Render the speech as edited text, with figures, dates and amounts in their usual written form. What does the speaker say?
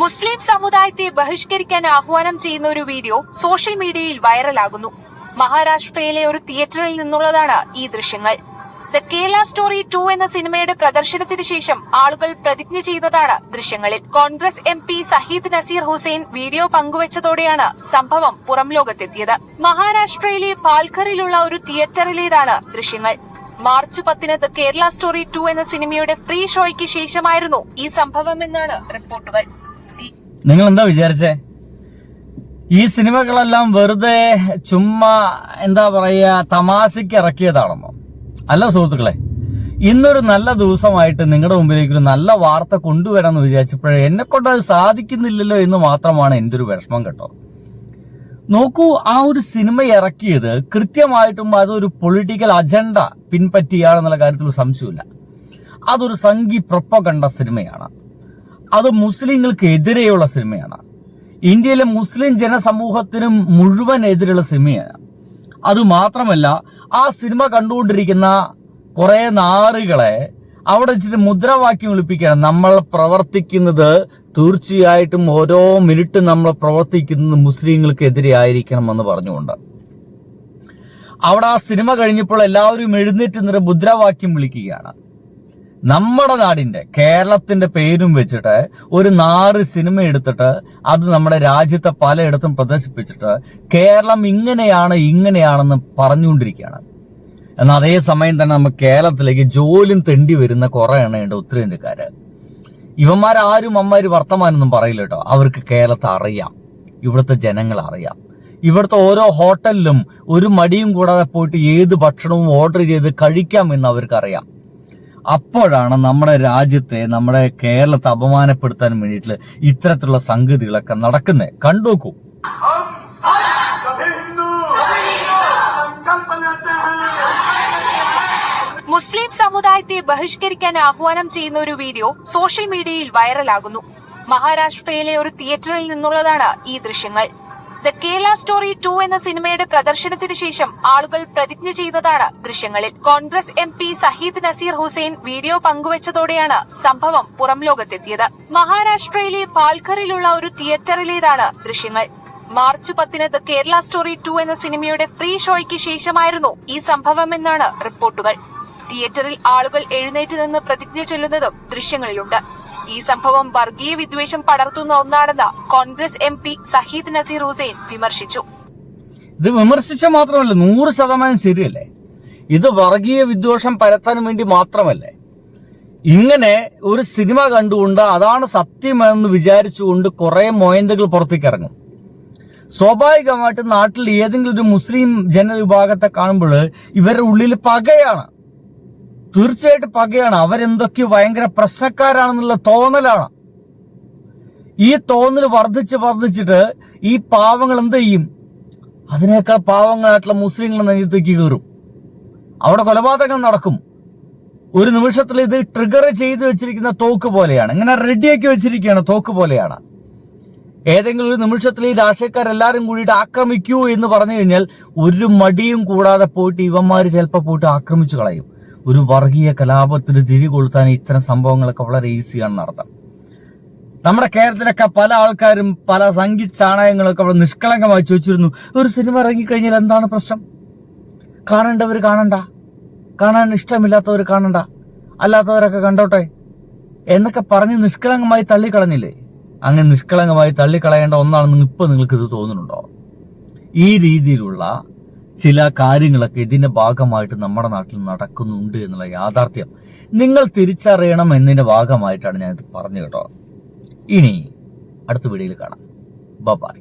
മുസ്ലിം സമുദായത്തെ ബഹിഷ്കരിക്കാൻ ആഹ്വാനം ചെയ്യുന്ന ഒരു വീഡിയോ സോഷ്യൽ മീഡിയയിൽ വൈറലാകുന്നു. മഹാരാഷ്ട്രയിലെ ഒരു തിയേറ്ററിൽ നിന്നുള്ളതാണ് ഈ ദൃശ്യങ്ങൾ. ദ കേരള സ്റ്റോറി 2 എന്ന സിനിമയുടെ പ്രദർശനത്തിന് ശേഷം ആളുകൾ പ്രതിജ്ഞ ചെയ്തതാണ് ദൃശ്യങ്ങളിൽ. കോൺഗ്രസ് MP സഹീദ് നസീർ ഹുസൈൻ വീഡിയോ പങ്കുവച്ചതോടെയാണ് സംഭവം പുറം ലോകത്തെത്തിയത്. മഹാരാഷ്ട്രയിലെ പാൽഘറിലുള്ള ഒരു തിയേറ്ററിലേതാണ് ദൃശ്യങ്ങൾ. മാർച്ച് 10 ദ കേരള സ്റ്റോറി 2 എന്ന സിനിമയുടെ ഫ്രീ ഷോയ്ക്ക് ശേഷമായിരുന്നു ഈ സംഭവമെന്നാണ് റിപ്പോർട്ടുകൾ. നിങ്ങൾ എന്താ വിചാരിച്ചേ? ഈ സിനിമകളെല്ലാം വെറുതെ ചുമ്മാ എന്താ പറയാ തമാശയ്ക്ക് ഇറക്കിയതാണെന്നോ? അല്ല സുഹൃത്തുക്കളെ, ഇന്നൊരു നല്ല ദിവസമായിട്ട് നിങ്ങളുടെ മുമ്പിലേക്ക് ഒരു നല്ല വാർത്ത കൊണ്ടുവരാമെന്ന് വിചാരിച്ചപ്പോഴേ എന്നെ കൊണ്ട് അത് സാധിക്കുന്നില്ലല്ലോ എന്ന് മാത്രമാണ് എൻ്റെ ഒരു വിഷമം കേട്ടോ. നോക്കൂ, ആ ഒരു സിനിമ ഇറക്കിയത് കൃത്യമായിട്ടും അതൊരു പൊളിറ്റിക്കൽ അജണ്ട പിൻപറ്റിയാണെന്നുള്ള കാര്യത്തിൽ സംശയമില്ല. അതൊരു സംഘി പ്രൊപ്പഗണ്ട സിനിമയാണ്. അത് മുസ്ലിങ്ങൾക്ക് എതിരെയുള്ള സിനിമയാണ്. ഇന്ത്യയിലെ മുസ്ലിം ജനസമൂഹത്തിനും മുഴുവൻ എതിരെയുള്ള സിനിമയാണ്. അതുമാത്രമല്ല, ആ സിനിമ കണ്ടുകൊണ്ടിരിക്കുന്ന കുറെ നാറുകളെ അവിടെ വെച്ചിട്ട് മുദ്രാവാക്യം വിളിപ്പിക്കുകയാണ്. നമ്മൾ പ്രവർത്തിക്കുന്നത് തീർച്ചയായിട്ടും ഓരോ മിനിറ്റ് നമ്മൾ പ്രവർത്തിക്കുന്നത് മുസ്ലിങ്ങൾക്ക് എതിരെ ആയിരിക്കണം എന്ന് പറഞ്ഞുകൊണ്ട് അവിടെ ആ സിനിമ കഴിഞ്ഞപ്പോൾ എല്ലാവരും എഴുന്നേറ്റ് നിന്നിട്ട് മുദ്രാവാക്യം വിളിക്കുകയാണ്. നമ്മുടെ നാടിന്റെ കേരളത്തിന്റെ പേരും വെച്ചിട്ട് ഒരു 4 സിനിമ എടുത്തിട്ട് അത് നമ്മുടെ രാജ്യത്തെ പലയിടത്തും പ്രദർശിപ്പിച്ചിട്ട് കേരളം ഇങ്ങനെയാണെന്ന് പറഞ്ഞുകൊണ്ടിരിക്കുകയാണ്. എന്നാൽ അതേ സമയം തന്നെ നമുക്ക് കേരളത്തിലേക്ക് ജോലിയും തെണ്ടി വരുന്ന കുറെ എണ്ണയുണ്ട് ഉത്തരേന്ത്യക്കാര്. ഇവന്മാരാരും അമ്മാര് വർത്തമാനൊന്നും പറയില്ല കേട്ടോ. അവർക്ക് കേരളത്തെ അറിയാം, ഇവിടുത്തെ ജനങ്ങൾ അറിയാം. ഇവിടുത്തെ ഓരോ ഹോട്ടലിലും ഒരു മടിയും കൂടാതെ പോയിട്ട് ഏത് ഭക്ഷണവും ഓർഡർ ചെയ്ത് കഴിക്കാമെന്ന് അവർക്കറിയാം. അപ്പോഴാണ് നമ്മുടെ രാജ്യത്തെ, നമ്മുടെ കേരളത്തെ അപമാനപ്പെടുത്താൻ വേണ്ടിയിട്ട് ഇത്തരത്തിലുള്ള സംഗതികളൊക്കെ നടക്കുന്നത്. കണ്ടുനോക്കൂ. മുസ്ലിം സമുദായത്തെ ബഹിഷ്കരിക്കാൻ ആഹ്വാനം ചെയ്യുന്ന ഒരു വീഡിയോ സോഷ്യൽ മീഡിയയിൽ വൈറലാകുന്നു. മഹാരാഷ്ട്രയിലെ ഒരു തിയേറ്ററിൽ നിന്നുള്ളതാണ് ഈ ദൃശ്യങ്ങൾ. ദ കേരള സ്റ്റോറി 2 എന്ന സിനിമയുടെ പ്രദർശനത്തിന് ശേഷം ആളുകൾ പ്രതിജ്ഞ ചെയ്തതാണ് ദൃശ്യങ്ങളിൽ. കോൺഗ്രസ് MP സഹീദ് നസീർ ഹുസൈൻ വീഡിയോ പങ്കുവച്ചതോടെയാണ് സംഭവം പുറം ലോകത്തെത്തിയത്. മഹാരാഷ്ട്രയിലെ പാൽഘറിലുള്ള ഒരു തിയേറ്ററിലേതാണ് ദൃശ്യങ്ങൾ. മാർച്ച് 10 ദ കേരള സ്റ്റോറി 2 എന്ന സിനിമയുടെ ഫ്രീ ഷോയ്ക്ക് ശേഷമായിരുന്നു ഈ സംഭവമെന്നാണ് റിപ്പോർട്ടുകൾ. തിയേറ്ററിൽ ആളുകൾ എഴുന്നേറ്റ് നിന്ന് പ്രതിജ്ഞ ചൊല്ലുന്നതും ദൃശ്യങ്ങളിലുണ്ട്. ഈ സംഭവം വർഗീയ വിദ്വേഷം പടർത്തുന്ന ഒന്നാണെന്ന് കോൺഗ്രസ് MP സഹീദ് നസീർ ഹുസൈൻ വിമർശിച്ചു. ഇത് വിമർശിച്ച മാത്രമല്ല, 100% ശരിയല്ലേ. ഇത് വർഗീയ വിദ്വേഷം പരത്താൻ വേണ്ടി മാത്രമല്ലേ. ഇങ്ങനെ ഒരു സിനിമ കണ്ടുകൊണ്ട് അതാണ് സത്യമെന്ന് വിചാരിച്ചുകൊണ്ട് കുറെ മൊയന്തകൾ പുറത്തേക്ക് ഇറങ്ങും. സ്വാഭാവികമായിട്ട് നാട്ടിൽ ഏതെങ്കിലും ഒരു മുസ്ലിം ജനവിഭാഗത്തെ കാണുമ്പോൾ ഇവരുടെ ഉള്ളിൽ പകയാണ്, തീർച്ചയായിട്ടും പകയാണ്. അവരെന്തൊക്കെയോ ഭയങ്കര പ്രശ്നക്കാരാണെന്നുള്ള തോന്നലാണ്. ഈ തോന്നൽ വർദ്ധിച്ചിട്ട് ഈ പാവങ്ങൾ എന്ത് ചെയ്യും? അതിനേക്കാൾ പാവങ്ങളായിട്ടുള്ള മുസ്ലിങ്ങളെ നെഞ്ചത്തേക്ക് കയറും. അവിടെ കൊലപാതകം നടക്കും. ഒരു നിമിഷത്തിൽ ഇത് ട്രിഗർ ചെയ്ത് വെച്ചിരിക്കുന്ന തോക്ക് പോലെയാണ്, ഇങ്ങനെ റെഡിയാക്കി വെച്ചിരിക്കുകയാണ്, തോക്ക് പോലെയാണ്. ഏതെങ്കിലും ഒരു നിമിഷത്തിൽ ഈ രാഷ്ട്രീയക്കാരെല്ലാരും കൂടിയിട്ട് ആക്രമിക്കൂ എന്ന് പറഞ്ഞു കഴിഞ്ഞാൽ ഒരു മടിയും കൂടാതെ പോയിട്ട് ഇവന്മാര് ചിലപ്പോൾ പോയിട്ട് ആക്രമിച്ചു കളയും. ഒരു വർഗീയ കലാപത്തിന് തിരികൊളുത്താൻ ഇത്തരം സംഭവങ്ങളൊക്കെ വളരെ ഈസിയാണ് നടത്താം. നമ്മുടെ കേരളത്തിലൊക്കെ പല ആൾക്കാരും പല സംഗീത ചാണകങ്ങളൊക്കെ അവിടെ നിഷ്കളങ്കമായി ചോദിച്ചിരുന്നു, ഒരു സിനിമ ഇറങ്ങിക്കഴിഞ്ഞാൽ എന്താണ് പ്രശ്നം? കാണേണ്ടവർ കാണണ്ട, കാണാൻ ഇഷ്ടമില്ലാത്തവർ കാണണ്ട, അല്ലാത്തവരൊക്കെ കണ്ടോട്ടെ എന്നൊക്കെ പറഞ്ഞ് നിഷ്കളങ്കമായി തള്ളിക്കളഞ്ഞില്ലേ? അങ്ങനെ നിഷ്കളങ്കമായി തള്ളിക്കളയേണ്ട ഒന്നാണെന്ന് ഇപ്പൊ നിങ്ങൾക്ക് ഇത് തോന്നുന്നുണ്ടോ? ഈ രീതിയിലുള്ള ചില കാര്യങ്ങളൊക്കെ ഇതിന്റെ ഭാഗമായിട്ട് നമ്മുടെ നാട്ടിൽ നടക്കുന്നുണ്ട് എന്നുള്ള യാഥാർത്ഥ്യം നിങ്ങൾ തിരിച്ചറിയണം എന്നതിന്റെ ഭാഗമായിട്ടാണ് ഞാനിത് പറഞ്ഞു കേട്ടോ. ഇനി അടുത്ത വീഡിയോയിൽ കാണാം. ബൈ.